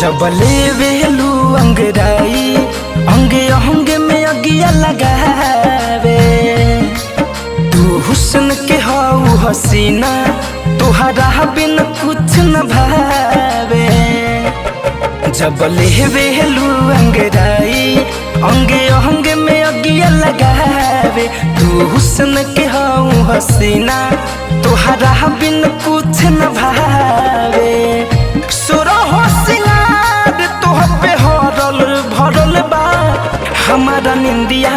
जब लेवेलू अंगराई अंगे अंगे में अगिया लगावे। तू हुस्न के हाउ हसीना तुहरा बिन कुछ न भावे। जब लेवेलू अंगराई अंगे अंगे में अगिया लगावे। तू हुस्न के हाउ हसीना तुहरा बिन कुछ न भावे। सुरहो सिंगार तोह पे हरल भरल बा। हमारा निंदिया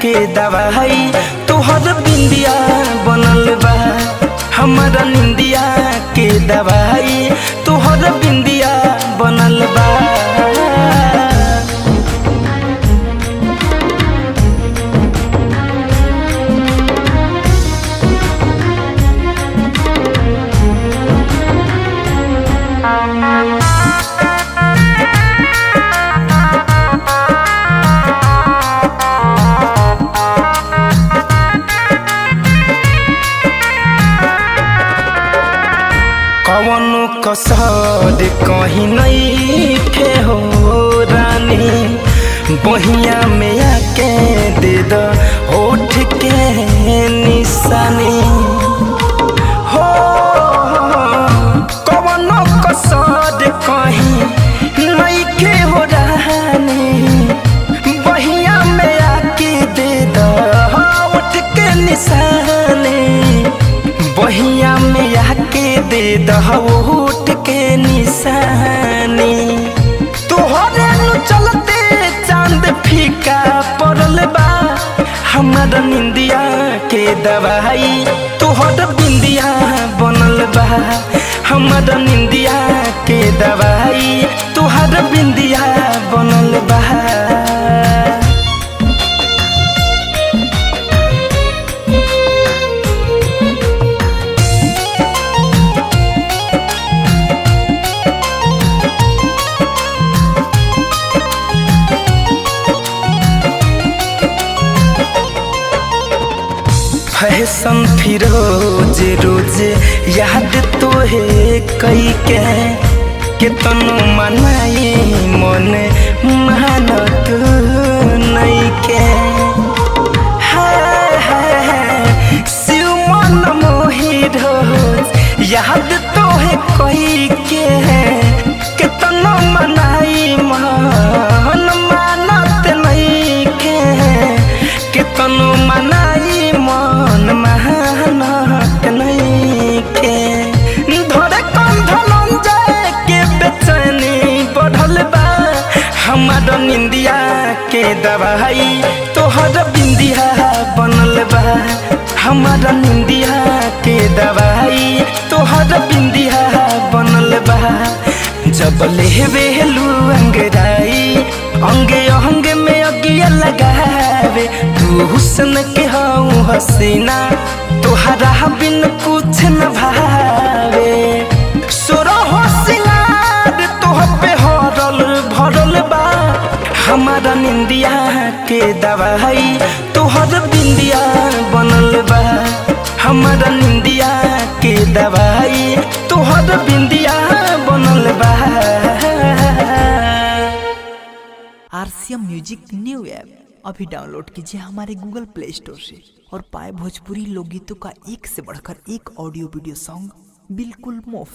के दवाई तोहर बिंदिया बनल बा। हमारा निंदिया के दवाई तोहर बिंदिया बनल बा। कवनो कसर कहीं नहीं थे हो रानी। बहिया में आके दे दो होठ के निशानी हो। कवनो कसर कहीं नहीं थे हो रानी। बहिया में आके दे दो होठ के निशानी। बहिया में आके दे दहोट के निशानी। तोहरे नु चलते चांद फीका पड़ल बा। हमारा निंदिया के दवाई तोहर बिंदिया बनल बा। हमारा निंदिया के दवाई तोहर बिंदिया बनल बा। फैशन फिरोज रोज याद तोहे कई के कितनो मनाई मन मानत नहीं के। शिव मन मोहि रोज याद तोहे कई के कितनो मनाई मन मानत नहीं के। कितनो मनाई मन मेहनत नहीं के। धरे कंधन जाए के बेचैनी बढ़ल बा। हमारा निंदिया के दवाई तोहर बिंदिया बनल बा। हमारा निंदिया के दवाई तोहर बिंदिया बनल बा। जब लेवेलू अंगराई अंगे अंगे में अगिया लगावे। तू हुस्न के हाउ हसीना तुहरा बिन कुछ न भावे। सुरहो सिंगार तोह पे हरल भरल बा। हमारा निंदिया के दवाई तोहर बिंदिया बनल बा। हमारा निंदिया के दवाई तोहर बिंदिया बनल बा। आरसीएम म्यूजिक न्यू ऐप अभी डाउनलोड कीजिए हमारे गूगल प्ले स्टोर से और पाए भोजपुरी लोकगीतों का एक से बढ़कर एक ऑडियो वीडियो सॉन्ग बिल्कुल मुफ्त।